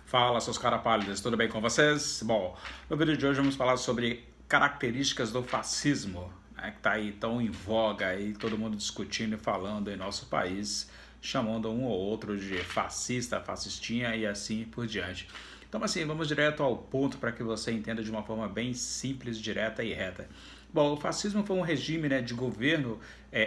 Fala, seus caras pálidos, tudo bem com vocês? Bom, no vídeo de hoje vamos falar sobre características do fascismo, né, que está aí tão em voga, aí, todo mundo discutindo e falando em nosso país, chamando um ou outro de fascista, fascistinha e assim por diante. Então, assim, vamos direto ao ponto para que você entenda de uma forma bem simples, direta e reta. Bom, o fascismo foi um regime, né, de governo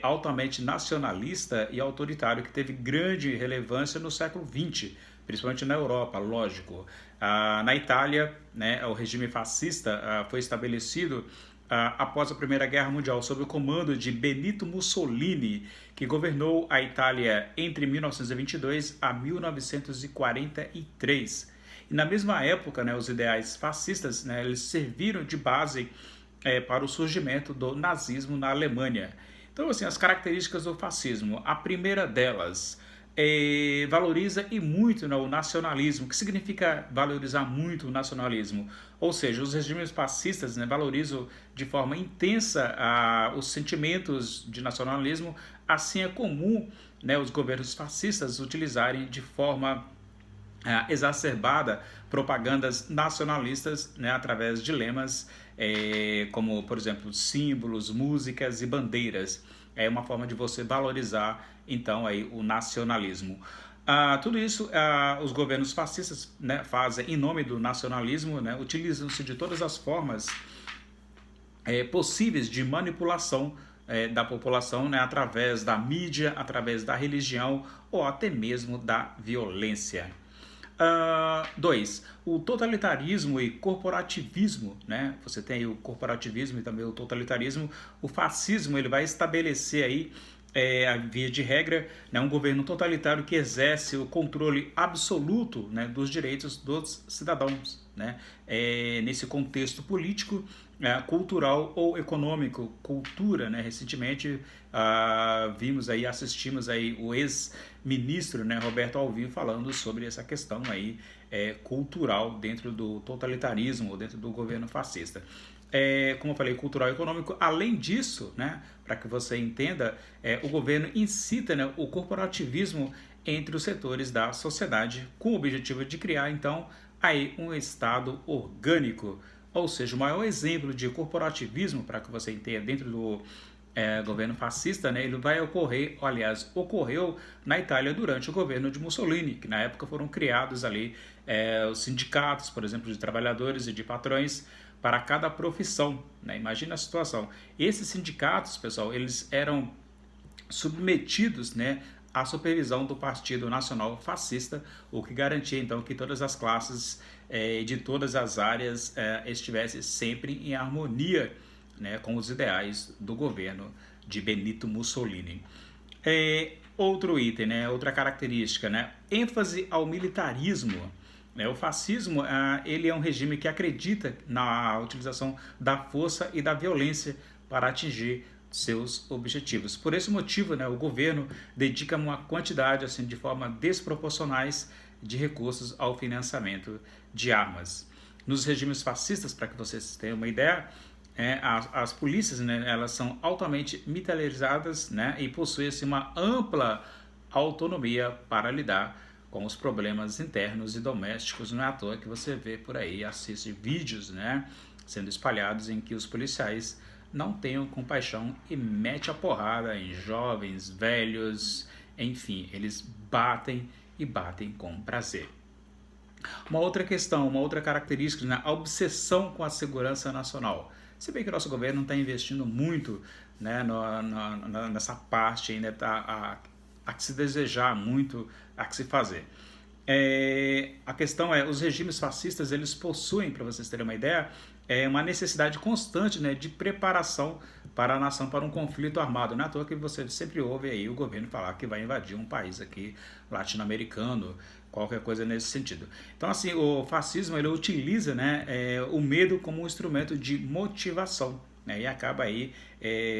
altamente nacionalista e autoritário que teve grande relevância no século XX, principalmente na Europa, lógico. Na Itália, né, o regime fascista foi estabelecido após a Primeira Guerra Mundial, sob o comando de Benito Mussolini, que governou a Itália entre 1922 a 1943. E na mesma época, né, os ideais fascistas, né, eles serviram de base para o surgimento do nazismo na Alemanha. Então, assim, as características do fascismo. A primeira delas valoriza e muito, né, o nacionalismo. O que significa valorizar muito o nacionalismo? Ou seja, os regimes fascistas, né, valorizam de forma intensa os sentimentos de nacionalismo. Assim é comum, né, os governos fascistas utilizarem de forma exacerbada propagandas nacionalistas, né, através de lemas como, por exemplo, símbolos, músicas e bandeiras. É uma forma de você valorizar, então, aí, o nacionalismo. Tudo isso os governos fascistas, né, fazem em nome do nacionalismo, né, utilizam-se de todas as formas possíveis de manipulação da população, né, através da mídia, através da religião ou até mesmo da violência. 2. O totalitarismo e corporativismo, né? Você tem aí o corporativismo e também o totalitarismo. O fascismo ele vai estabelecer aí a via de regra, né, um governo totalitário que exerce o controle absoluto, né, dos direitos dos cidadãos, né, nesse contexto político, cultural ou econômico. Cultura, né, recentemente vimos aí, assistimos aí o ex-ministro, né, Roberto Alvim falando sobre essa questão aí cultural dentro do totalitarismo ou dentro do governo fascista. Como eu falei, cultural e econômico. Além disso, né, para que você entenda, o governo incita, né, o corporativismo entre os setores da sociedade com o objetivo de criar, então, aí um Estado orgânico. Ou seja, o maior exemplo de corporativismo, para que você entenda, dentro do governo fascista, né, ele vai ocorrer, aliás, ocorreu na Itália durante o governo de Mussolini, que na época foram criados ali os sindicatos, por exemplo, de trabalhadores e de patrões, para cada profissão, né? Imagina a situação. Esses sindicatos, pessoal, eles eram submetidos, né, à supervisão do Partido Nacional Fascista, o que garantia então que todas as classes de todas as áreas estivessem sempre em harmonia, né, com os ideais do governo de Benito Mussolini. Outro item, né, outra característica, né, ênfase ao militarismo. O fascismo ele é um regime que acredita na utilização da força e da violência para atingir seus objetivos. Por esse motivo, né, o governo dedica uma quantidade assim, de forma desproporcionais de recursos ao financiamento de armas. Nos regimes fascistas, para que vocês tenham uma ideia, as polícias, né, elas são altamente militarizadas, né, e possuem assim, uma ampla autonomia para lidar com os problemas internos e domésticos. Não é à toa que você vê por aí, assiste vídeos, né, sendo espalhados em que os policiais não tenham compaixão e mete a porrada em jovens, velhos, enfim, eles batem e batem com prazer. Uma outra questão, uma outra característica, né, a obsessão com a segurança nacional. Se bem que o nosso governo não está investindo muito, né, nessa parte ainda, a que se desejar muito, a que se fazer. A questão os regimes fascistas, eles possuem, para vocês terem uma ideia, uma necessidade constante, né, de preparação para a nação para um conflito armado. Não é à toa que você sempre ouve aí o governo falar que vai invadir um país aqui latino-americano, qualquer coisa nesse sentido. Então, assim, o fascismo ele utiliza, né, o medo como um instrumento de motivação, né, e acaba aí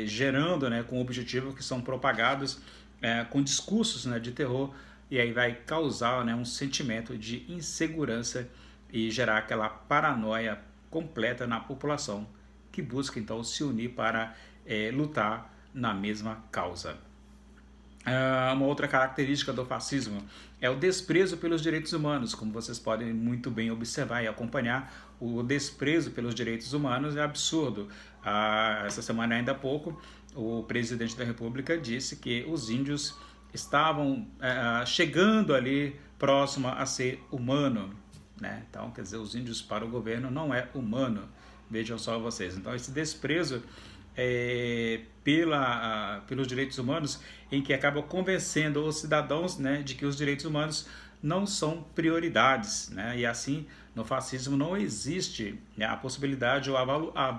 gerando, né, com objetivos que são propagados com discursos, né, de terror, e aí vai causar, né, um sentimento de insegurança e gerar aquela paranoia completa na população que busca então se unir para lutar na mesma causa. Uma outra característica do fascismo é o desprezo pelos direitos humanos. Como vocês podem muito bem observar e acompanhar, o desprezo pelos direitos humanos é absurdo. Essa semana, ainda há pouco, o presidente da República disse que os índios estavam chegando ali próximo a ser humano, né? Então, quer dizer, os índios para o governo não é humano. Vejam só vocês. Então, esse desprezo pelos direitos humanos, em que acaba convencendo os cidadãos, né, de que os direitos humanos não são prioridades, né? E assim, no fascismo não existe, né, a possibilidade ou a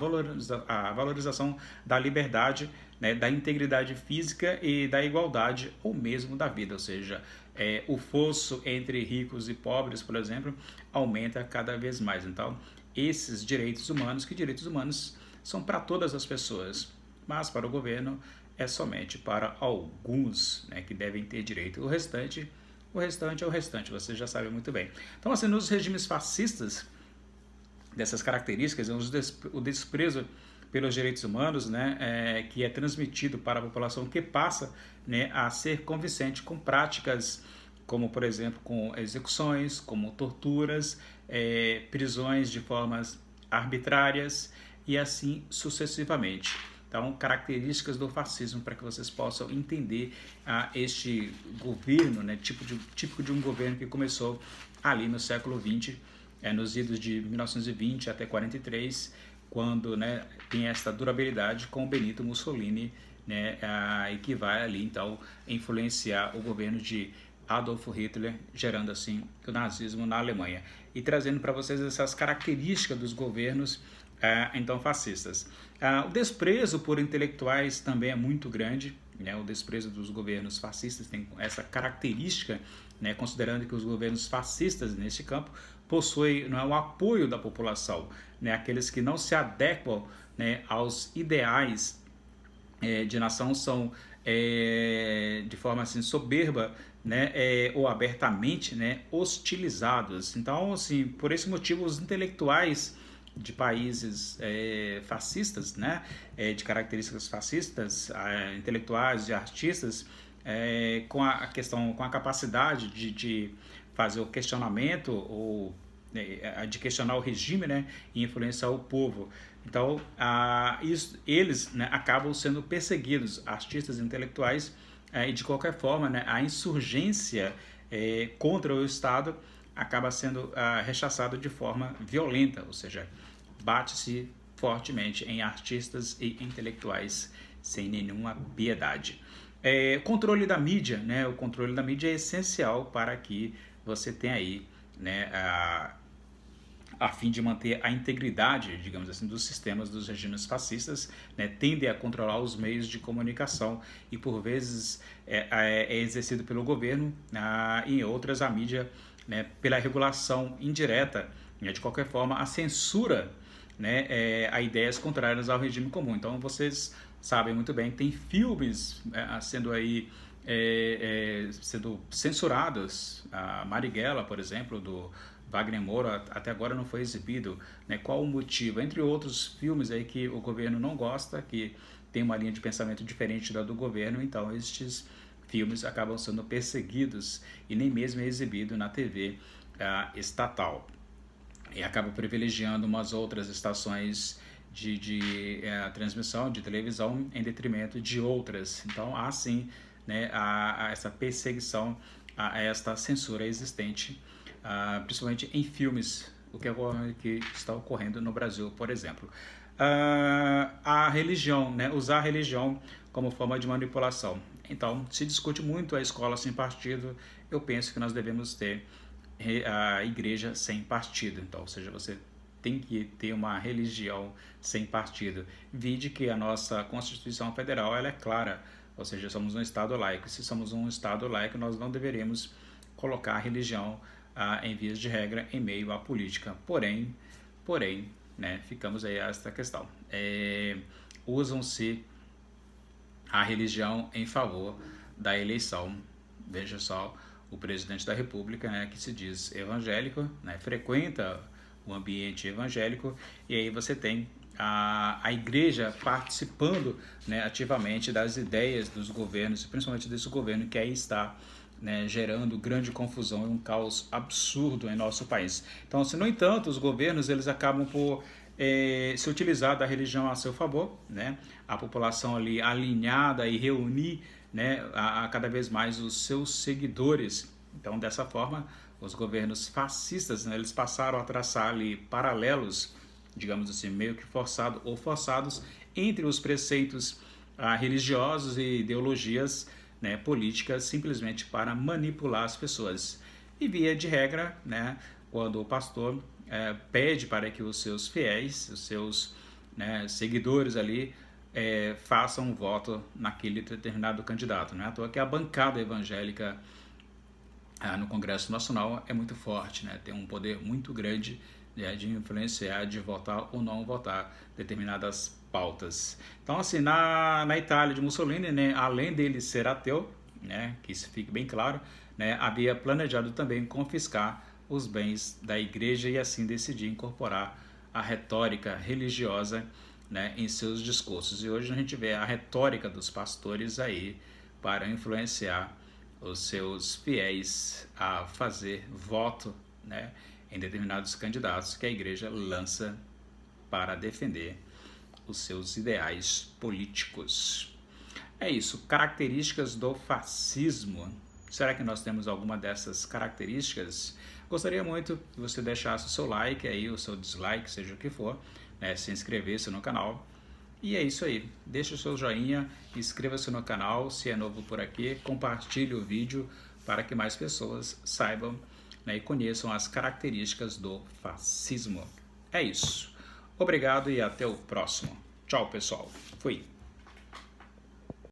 valorização da liberdade, né, da integridade física e da igualdade ou mesmo da vida, ou seja, o fosso entre ricos e pobres, por exemplo, aumenta cada vez mais. Então, esses direitos humanos, que direitos humanos são para todas as pessoas, mas para o governo é somente para alguns, né, que devem ter direito. O restante é o restante, você já sabe muito bem. Então, assim, nos regimes fascistas, dessas características, o desprezo pelos direitos humanos, né, que é transmitido para a população, que passa, né, a ser convincente com práticas como, por exemplo, com execuções, como torturas, prisões de formas arbitrárias e assim sucessivamente. Então, características do fascismo para que vocês possam entender este governo, né, típico de um governo que começou ali no século XX, nos idos de 1920 até 43, quando, né, tem esta durabilidade com Benito Mussolini, né, e que vai ali então influenciar o governo de Adolf Hitler, gerando assim o nazismo na Alemanha. E trazendo para vocês essas características dos governos então fascistas. O desprezo por intelectuais também é muito grande, né? O desprezo dos governos fascistas tem essa característica, né? Considerando que os governos fascistas nesse campo possuem, não é, o apoio da população, né? Aqueles que não se adequam, né, aos ideais de nação são de forma assim soberba, né, ou abertamente, né, hostilizados. Então, assim, por esse motivo, os intelectuais de países fascistas, né, de características fascistas, intelectuais e artistas, com a questão, com a capacidade de fazer o questionamento ou de questionar o regime, né, e influenciar o povo. Então, eles, né, acabam sendo perseguidos, artistas intelectuais, e de qualquer forma, né, a insurgência contra o Estado acaba sendo rechaçada de forma violenta, ou seja, bate-se fortemente em artistas e intelectuais sem nenhuma piedade. O controle da mídia, né, o controle da mídia é essencial para que você tenha aí, né, a fim de manter a integridade, digamos assim, dos sistemas dos regimes fascistas, né, tendem a controlar os meios de comunicação e, por vezes, é exercido pelo governo, em outras, a mídia, né, pela regulação indireta, né, de qualquer forma, a censura, né, a ideias contrárias ao regime comum. Então, vocês sabem muito bem que tem filmes sendo aí sendo censurados. A Marighella, por exemplo, do Wagner Moura, até agora não foi exibido, né? Qual o motivo? Entre outros filmes aí que o governo não gosta, que tem uma linha de pensamento diferente da do governo, então estes filmes acabam sendo perseguidos e nem mesmo é exibido na TV estatal. E acaba privilegiando umas outras estações de transmissão de televisão em detrimento de outras. Então há sim, né, essa perseguição, a esta censura existente, principalmente em filmes, o que está ocorrendo no Brasil, por exemplo. A religião, né, usar a religião como forma de manipulação. Então, se discute muito a escola sem partido, eu penso que nós devemos ter a igreja sem partido. Então, ou seja, você tem que ter uma religião sem partido. Vide que a nossa Constituição Federal ela é clara, ou seja, somos um Estado laico. Se somos um Estado laico, nós não deveríamos colocar a religião em vias de regra em meio à política. Porém, né, ficamos aí a esta questão. Usam-se a religião em favor da eleição. Veja só, o presidente da República, né, que se diz evangélico, né, frequenta o ambiente evangélico, e aí você tem a igreja participando, né, ativamente das ideias dos governos, principalmente desse governo que aí está, né, gerando grande confusão e um caos absurdo em nosso país. Então, se no entanto os governos eles acabam por se utilizar da religião a seu favor, né, a população ali alinhada e reunir, né, a cada vez mais os seus seguidores. Então, dessa forma, os governos fascistas, né, eles passaram a traçar ali paralelos, digamos assim, meio que forçado ou forçados entre os preceitos religiosos e ideologias, né, políticas, simplesmente para manipular as pessoas. E via de regra, né, quando o pastor pede para que os seus fiéis, os seus, né, seguidores ali, façam um voto naquele determinado candidato. Não é à toa que a bancada evangélica no Congresso Nacional é muito forte, né? Tem um poder muito grande, né, de influenciar, de votar ou não votar determinadas pautas. Então, assim, na Itália de Mussolini, né, além dele ser ateu, né, que isso fique bem claro, né, havia planejado também confiscar os bens da igreja e assim decidir incorporar a retórica religiosa, né, em seus discursos. E hoje a gente vê a retórica dos pastores aí para influenciar os seus fiéis a fazer voto, né, em determinados candidatos que a igreja lança para defender os seus ideais políticos. É isso, características do fascismo. Será que nós temos alguma dessas características? Gostaria muito que você deixasse o seu like aí, o seu dislike, seja o que for, né, se inscrevesse no canal. E é isso aí, deixa o seu joinha, inscreva-se no canal se é novo por aqui, compartilhe o vídeo para que mais pessoas saibam, né, e conheçam as características do fascismo. É isso. Obrigado e até o próximo. Tchau, pessoal. Fui.